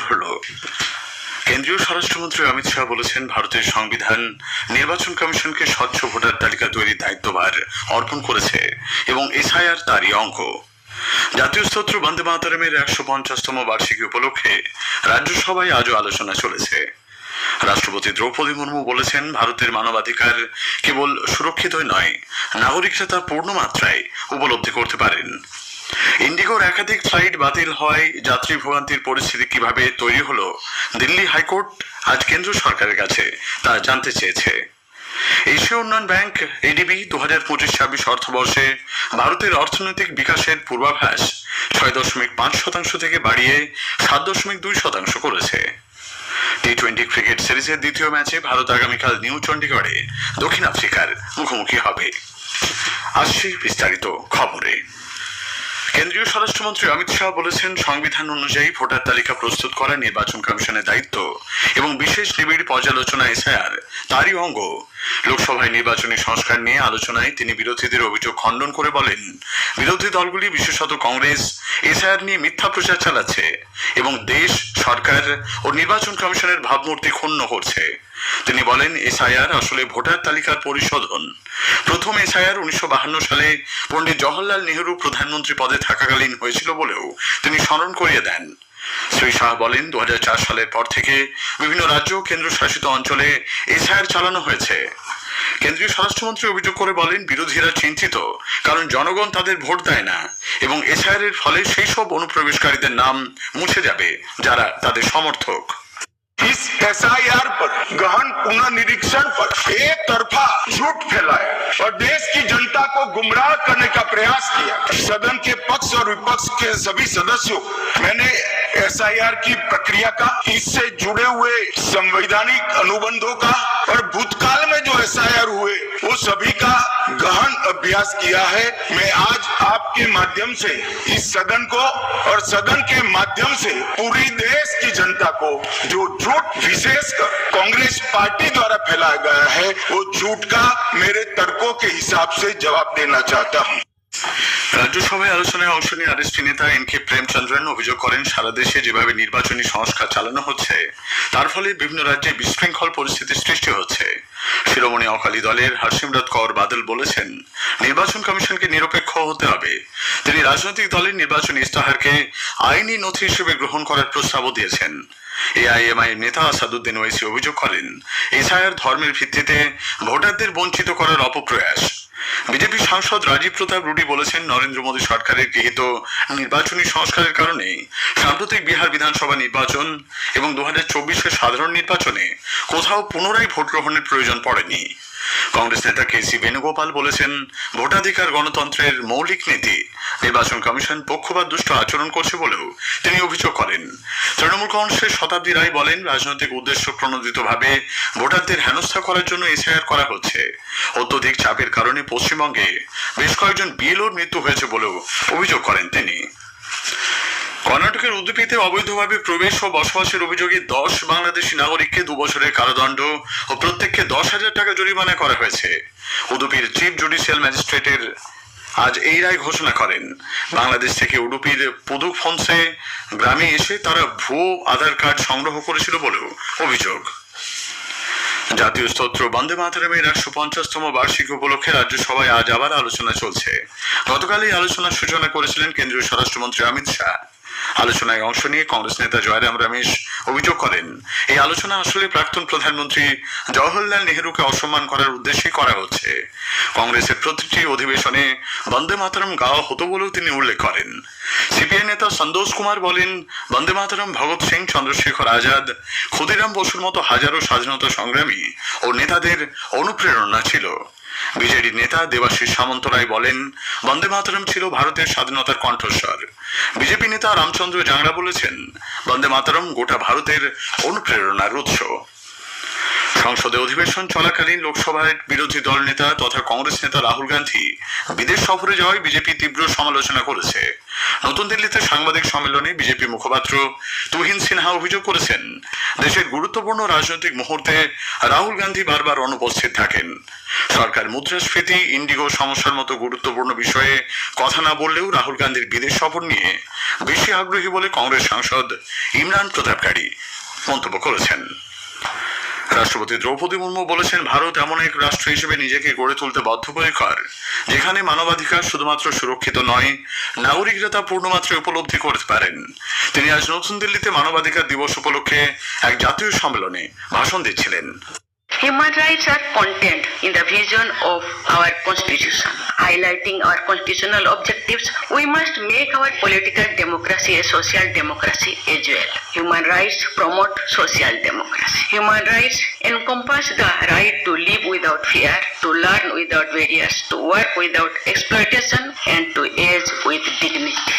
ধরল। কেন্দ্রীয় স্বরাষ্ট্রমন্ত্রী অমিত শাহ বলেছেন, ভারতের সংবিধান নির্বাচন কমিশনকে স্বচ্ছ ভোটার তালিকা তৈরির দায়িত্বভার অর্পণ করেছে এবং এসআইআর তারই অঙ্গ। জাতীয় স্তোত্র বন্দে মাতরমের 150তম বার্ষিকী উপলক্ষে রাজ্যসভায় আজও আলোচনা চলেছে। রাষ্ট্রপতি দ্রৌপদী মুর্মু বলেছেন, ভারতের মানবাধিকার কেবল সুরক্ষিতই নয়, নাগরিকরা তা পূর্ণ মাত্রায় উপলব্ধি করতে পারেন। ইন্ডিগোর একাধিক ফ্লাইট বাতিল হওয়ায় যাত্রী ভোগান্তির পরিস্থিতি কিভাবে তৈরি হলো, দিল্লি হাইকোর্ট আজ কেন্দ্র সরকারের কাছে তা জানতে চেয়েছে। এশীয় উন্নয়ন ব্যাংক এডিবি 2025-26 অর্থবর্ষে ভারতের অর্থনৈতিক বিকাশের পূর্বাভাস 6.5% থেকে বাড়িয়ে 7.2% করেছে। টি-20 ক্রিকেট সিরিজের দ্বিতীয় ম্যাচে ভারত আগামীকাল নিউ চণ্ডীগড়ে দক্ষিণ আফ্রিকার মুখোমুখি হবে। আসছি বিস্তারিত খবরে। কেন্দ্রীয় স্বরাষ্ট্রমন্ত্রী অমিত শাহ বলেছেন, সংবিধান অনুযায়ী ভোটার তালিকা প্রস্তুত করা নির্বাচন কমিশনের দায়িত্ব এবং বিশেষ নিবিড় পর্যালোচনা এসআইআর তারই অঙ্গ। লোকসভায় নির্বাচনী সংস্কার নিয়ে আলোচনায় তিনি বিরোধীদের অভিযোগ খণ্ডন করে বলেন, বিরোধী দলগুলি বিশেষত কংগ্রেস এসআইআর নিয়ে মিথ্যা প্রচার চালাচ্ছে এবং দেশ, সরকার ও নির্বাচন কমিশনের ভাবমূর্তি ক্ষুণ্ণ করছে। তিনি বলেন, এসআইআর আসলে ভোটার তালিকার পরিশোধন। প্রথম এসআইআর 1952 সালে পণ্ডিত জওহরলাল নেহরু প্রধানমন্ত্রী পদে থাকাকালীন হয়েছিল বলেও তিনি স্মরণ করিয়ে দেন। শ্রী শাহ বলেন, 2004 সালের পর থেকে বিভিন্ন রাজ্য ও কেন্দ্রশাসিত অঞ্চলে এসআইআর চালানো হয়েছে। কেন্দ্রীয় স্বরাষ্ট্রমন্ত্রী অভিযোগ করে বলেন, বিরোধীরা চিন্তিত কারণ জনগণ তাদের ভোট দেয় না এবং এসআইআর এর ফলে সেই সব অনুপ্রবেশকারীদের নাম মুছে যাবে যারা তাদের সমর্থক। इस एसआईआर पर गहन पुनर्निरीक्षण पर एक तरफा झूठ फैलाया और देश की जनता को गुमराह करने का प्रयास किया। सदन के पक्ष और विपक्ष के सभी सदस्यों, मैंने एसआईआर की प्रक्रिया का, इससे जुड़े हुए संवैधानिक अनुबंधों का और भूतकाल में जो एसआईआर हुए वो सभी का गहन अभ्यास किया है। मैं आज आपके माध्यम से इस सदन को और सदन के माध्यम से पूरी देश की जनता को जो झूठ विशेषकर कांग्रेस पार्टी द्वारा फैलाया गया है वो झूठ का मेरे तर्कों के हिसाब से जवाब देना चाहता हूँ। রাজ্যসভায় আলোচনায় অংশ নিয়ে আরএসপি নেতা এন.কে প্রেমচন্দ্রন অভিযোগ করেন, সারা দেশে যেভাবে নির্বাচনী সংস্কার চালানো হচ্ছে তার ফলে বিভিন্ন রাজ্যে বিশৃঙ্খল পরিস্থিতির সৃষ্টি হচ্ছে। শিরোমণি অকালি দলের হরসিমরত কৌর বাদল বলেছেন, নির্বাচন কমিশনকে নিরপেক্ষ হতে হবে। তিনি রাজনৈতিক দলের নির্বাচনী ইস্তাহারকে আইনি নথি হিসেবে গ্রহণ করার প্রস্তাবও দিয়েছেন। এআইএমআইএম নেতা আসাদুদ্দিন ওয়াইসি অভিযোগ করেন, এসআইআর ধর্মের ভিত্তিতে ভোটারদের বঞ্চিত করার অপপ্রয়াস। বিজেপি সাংসদ রাজীব প্রতাপ রুডি বলেছেন, নরেন্দ্র মোদী সরকারের গৃহীত নির্বাচনী সংস্কারের কারণে সাম্প্রতিক বিহার বিধানসভা নির্বাচন এবং 2024-এর সাধারণ নির্বাচনে কোথাও পুনরায় ভোট গ্রহণের প্রয়োজন পড়েনি। কংগ্রেস নেতা কে.সি. বেণুগোপাল বলেছেন, ভোটাধিকার গণতন্ত্রের মৌলিক নীতি। নির্বাচন কমিশন পক্ষপাত দুষ্ট আচরণ করছে বলেও তিনি অভিযোগ করেন। তৃণমূল কংগ্রেসের শতাব্দী রায় বলেন, রাজনৈতিক উদ্দেশ্য প্রণোদিতভাবে ভোটারদের হেনস্থা করার জন্য এসআইআর করা হচ্ছে। অত্যধিক চাপের কারণে পশ্চিমবঙ্গে বেশ কয়েকজন বিএলওর মৃত্যু হয়েছে বলেও অভিযোগ করেন তিনি। কর্ণাটকের উদুপিতে অবৈধভাবে প্রবেশ ও বসবাসের অভিযোগে 10 বাংলাদেশি নাগরিককে 2 বছরের কারাদণ্ড ও প্রত্যেককে 10,000 টাকা জরিমানা করা হয়েছে। উদুপির চিফ জুডিশিয়াল ম্যাজিস্ট্রেটের আজ এই রায় ঘোষণা করেন। বাংলাদেশ থেকে উডুপির পুদুফনসে গ্রামে এসে তারা ভুয়ো আধার কার্ড সংগ্রহ করেছিল বলেও অভিযোগ। জাতীয় স্তোত্র বন্দে মাতরমের 150তম বার্ষিকী উপলক্ষে রাজ্যসভায় আজ আবার আলোচনা চলছে। গতকাল এই আলোচনার সূচনা করেছিলেন কেন্দ্রীয় স্বরাষ্ট্রমন্ত্রী অমিত শাহ। আলোচনায় অংশ নিয়ে কংগ্রেস নেতা জয়রাম রমেশ অভিযোগ করেন, এই আলোচনা আসলে প্রাক্তন প্রধানমন্ত্রী জওহরলাল নেহরুকে অসম্মান করার উদ্দেশ্যে করা হচ্ছে। কংগ্রেসের প্রতিটি অধিবেশনে বন্দে মাতরম গাওয়া হতো বলেও তিনি উল্লেখ করেন। সিপিআই নেতা সন্তোষ কুমার বলেন, বন্দে মাতরম ভগৎ সিং, চন্দ্রশেখর আজাদ, ক্ষুদিরাম বসুর মতো হাজারো স্বাধীনতা সংগ্রামী ও নেতাদের অনুপ্রেরণা ছিল। বিজেডি নেতা দেবাশিস সামন্তরায় বলেন, বন্দে মাতরম ছিল ভারতের স্বাধীনতার কণ্ঠস্বর। বিজেপি নেতা রামচন্দ্র জাংরা বলেছেন, বন্দে মাতরম গোটা ভারতের অনুপ্রেরণার উৎস। সংসদে অধিবেশন চলাকালীন লোকসভায় বিরোধী দল নেতা তথা কংগ্রেস নেতা রাহুল গান্ধী বিদেশ সফরে যাওয়ায় বিজেপি তীব্র সমালোচনা করেছে। নতুন দিল্লিতে সাংবাদিক সম্মেলনে বিজেপি মুখপাত্র তুহিন সিনহা অভিযোগ করেছেন, দেশের গুরুত্বপূর্ণ রাজনৈতিক মুহূর্তে রাহুল গান্ধী বারবার অনুপস্থিত থাকেন। সরকার মুদ্রাস্ফীতি, ইন্ডিগো সমস্যার মতো গুরুত্বপূর্ণ বিষয়ে কথা না বললেও রাহুল গান্ধীর বিদেশ সফর নিয়ে বেশি আগ্রহী বলে কংগ্রেস সাংসদ ইমরান প্রতাপকারী মন্তব্য করেছেন। রাষ্ট্রপতি দ্রৌপদী মুর্মু বলেছেন, ভারত এমন এক রাষ্ট্র হিসেবে নিজেকে গড়ে তুলতে বদ্ধপরিকর যেখানে মানবাধিকার শুধুমাত্র সুরক্ষিত নয়, নাগরিকরা তা পূর্ণমাত্রায় উপলব্ধি করতে পারেন। তিনি আজ নতুন দিল্লিতে মানবাধিকার দিবস উপলক্ষে এক জাতীয় সম্মেলনে ভাষণ দিচ্ছিলেন। Human rights are contained in the vision of our constitution. Highlighting our constitutional objectives, we must make our political democracy a social democracy as well. Human rights promote social democracy. Human rights encompass the right to live without fear, to learn without barriers, to work without exploitation, and to age with dignity.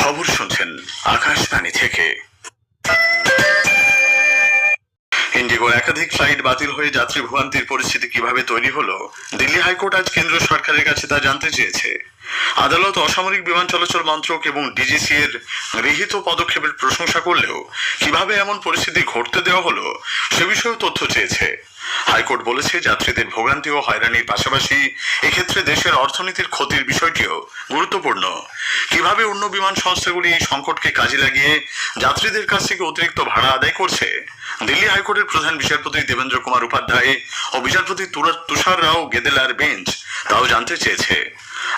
খবর শুনছেন আকাশবাণী থেকে। ইন্ডিগোর একাধিক flight বাতিল হয়ে যাত্রী ভোগান্তির পরিস্থিতি কিভাবে তৈরি হলো, দিল্লি হাইকোর্ট আজ কেন্দ্র সরকারের কাছে তা জানতে চেয়েছে। আদালত অসামরিক বিমান চলাচল মন্ত্রক এবং ডিজিসি এর গৃহীত পদক্ষেপের প্রশংসা করলেও কিভাবে এমন পরিস্থিতি ঘটতে দেওয়া হলো সে বিষয়েও তথ্য চেয়েছে। হাইকোর্ট বলেছে, যাত্রীদের ভোগান্তি ও হয়রানির পাশাপাশি এক্ষেত্রে দেশের অর্থনীতির ক্ষতির বিষয়টিও গুরুত্বপূর্ণ। কিভাবে অন্য বিমান সংস্থাগুলি এই সংকটকে কাজে লাগিয়ে যাত্রীদের কাছ থেকে অতিরিক্ত ভাড়া আদায় করছে, দিল্লি হাইকোর্টের প্রধান বিচারপতি দেবেন্দ্র কুমার উপাধ্যায় ও বিচারপতি তুষার রাও গেদেলার বেঞ্চ তাও জানতে চেয়েছে।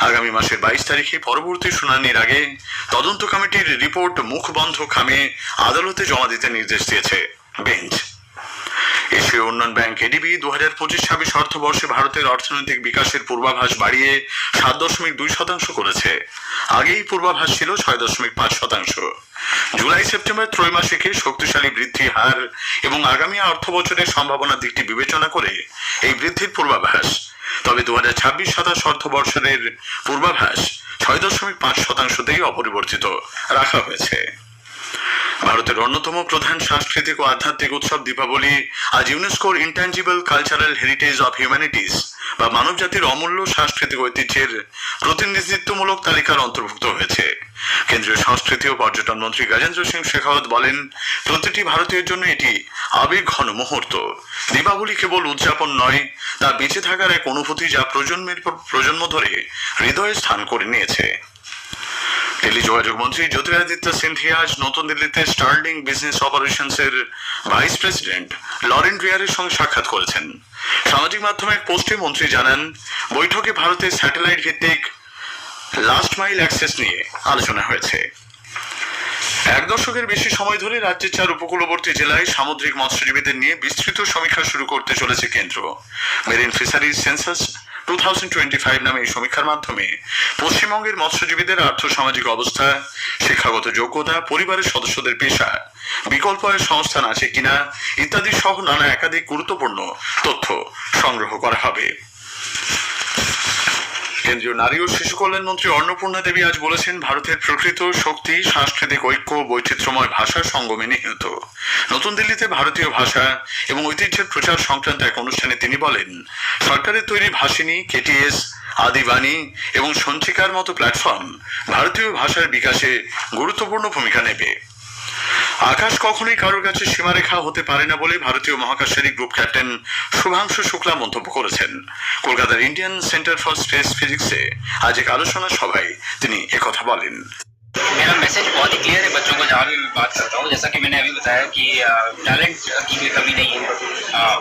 আগামী মাসের 22 তারিখে পরবর্তী শুনানির আগে তদন্ত কমিটির রিপোর্ট মুখবন্ধ খামে আদালতে জমা দিতে নির্দেশ দিয়েছে বেঞ্চ। এশীয় উন্নয়ন ব্যাংক এডিবি 2025-26 অর্থবর্ষে ভারতের অর্থনৈতিক বিকাশের পূর্বাভাস বাড়িয়ে 7.2% করেছে। আগেই পূর্বাভাস ছিল 6.5%। জুলাই সেপ্টেম্বর ত্রৈমাসিকে শক্তিশালী বৃদ্ধি হার এবং আগামী অর্থ বছরের সম্ভাবনার দিকটি বিবেচনা করে এই বৃদ্ধির পূর্বাভাস। তবে 2026-27 অর্থবর্ষের পূর্বাভাস 6.5%তেই অপরিবর্তিত রাখা হয়েছে। ভারতের অন্যতম প্রধান সাংস্কৃতিক ও আধ্যাত্মিক উৎসব দীপাবলি আজ ইউনেস্কোর intangible cultural heritage of humanities বা মানবজাতির অমূল্য সাংস্কৃতিক ঐতিহ্যের প্রতিনিধিত্বমূলক তালিকার অন্তর্ভুক্ত হয়েছে। কেন্দ্রীয় সংস্কৃতি ও পর্যটন মন্ত্রী গজেন্দ্র সিং শেখাওয়াত বলেন, প্রতিটি ভারতীয়ের জন্য এটি আবেগ ঘন মুহূর্ত। দীপাবলি কেবল উদযাপন নয়, তা বেঁচে থাকার এক অনুভূতি যা প্রজন্মের পর প্রজন্ম ধরে হৃদয়ে স্থান করে নিয়েছে। দিল্লি যোগাযোগ মন্ত্রী জ্যোতিরাদিত্য সিন্ধিয়া আজ নতুন দিল্লিতে স্টার্লিং বিজনেস অপারেশনস এর ভাইস প্রেসিডেন্ট লরেন রিয়ারের সঙ্গে সাক্ষাৎ করেছেন। সামাজিক মাধ্যমে এক পোস্টে মন্ত্রী জানান, বৈঠকে ভারতের স্যাটেলাইট ভিত্তিক লাস্ট মাইল অ্যাক্সেস নিয়ে আলোচনা হয়েছে। এক দশকের বেশি সময় ধরে রাজ্যের 4 উপকূলবর্তী জেলায় সামুদ্রিক মৎস্যজীবীদের নিয়ে বিস্তৃত সমীক্ষা শুরু করতে চলেছে কেন্দ্র। মেরিন ফিশারিজ সেন্সাস 2025 নামে এই সমীক্ষার মাধ্যমে পশ্চিমবঙ্গের মৎস্যজীবীদের আর্থসামাজিক অবস্থা, শিক্ষাগত যোগ্যতা, পরিবারের সদস্যদের পেশা, বিকল্প আয়ের সংস্থান আছে কিনা ইত্যাদি সহ নানা একাধিক গুরুত্বপূর্ণ তথ্য সংগ্রহ করা হবে। কেন্দ্রীয় নারী ও শিশু কল্যাণ মন্ত্রী অন্নপূর্ণা দেবী আজ বলেছেন, ভারতের প্রকৃত শক্তি সাংস্কৃতিক ঐক্য, বৈচিত্র্যময় ভাষা সঙ্গমে নিহিত। নতুন দিল্লিতে ভারতীয় ভাষা এবং ঐতিহ্যের প্রচার সংক্রান্ত এক অনুষ্ঠানে তিনি বলেন, সরকারের তৈরি ভাষিনী, কেটিএস, আদিবাণী এবং সঞ্চিকার মতো প্ল্যাটফর্ম ভারতীয় ভাষার বিকাশে গুরুত্বপূর্ণ ভূমিকা নেবে। আকাশ কখনোই কারোর কাছে সীমারেখা হতে পারে না বলে ভারতীয় মহাকাশচারী গ্রুপ ক্যাপ্টেন শুভাংশু শুক্লা মন্তব্য করেছেন। কলকাতার ইন্ডিয়ান সেন্টার ফর স্পেস ফিজিক্সে আজ এক আলোচনা সভায় তিনি একথা বলেন। मेरा मैसेज बहुत ही क्लियर है बच्चों को, जहाँ भी मैं बात करता हूँ, जैसा कि मैंने अभी बताया कि टैलेंट की कोई कमी नहीं है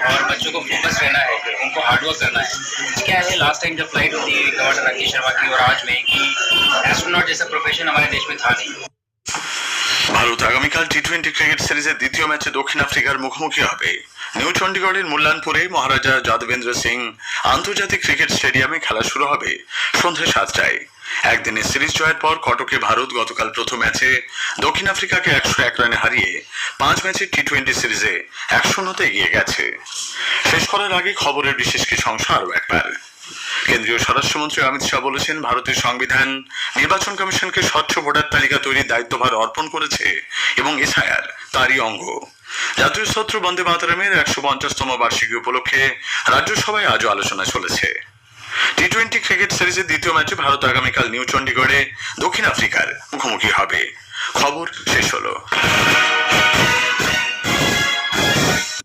और बच्चों को फोकस रहना है, उनको हार्डवर्क करना है। क्या है, लास्ट टाइम जब फ्लाइट होती है गवर्नर राकेश शर्मा की और आज में कि एस्ट्रोनॉट जैसा प्रोफेशन हमारे देश में था नहीं। ভারত আগামীকাল টি-20 ক্রিকেট সিরিজের দ্বিতীয় ম্যাচে দক্ষিণ আফ্রিকার মুখোমুখি হবে। নিউ চণ্ডীগড়ের মুল্লানপুরে মহারাজা যাদবেন্দ্র সিং আন্তর্জাতিক ক্রিকেট স্টেডিয়ামে খেলা শুরু হবে সন্ধ্যে 7টায়। একদিনের সিরিজ জয়ের পর কটকে ভারত গতকাল প্রথম ম্যাচে দক্ষিণ আফ্রিকাকে 101 রানে হারিয়ে 5 ম্যাচের টি-20 সিরিজে 1-0 এগিয়ে গেছে। শেষ করার আগে খবরের বিশেষ কিছু অংশ আরও একবার। কেন্দ্রীয় স্বরাষ্ট্রমন্ত্রী অমিত শাহ বলেছেন, ভারতের সংবিধান নির্বাচন কমিশনকে স্বচ্ছ ভোটার তালিকা তৈরির দায়িত্বভার অর্পণ করেছে এবং এসআইআর তারই অঙ্গ। জাতীয় স্তোত্র বন্দে মাতরমের 150তম বার্ষিকী উপলক্ষে রাজ্যসভায় আজও আলোচনা চলেছে। টি-20 ক্রিকেট সিরিজের দ্বিতীয় ম্যাচে ভারত আগামীকাল নিউ চণ্ডীগড়ে দক্ষিণ আফ্রিকার মুখোমুখি হবে। খবর শেষ হলো।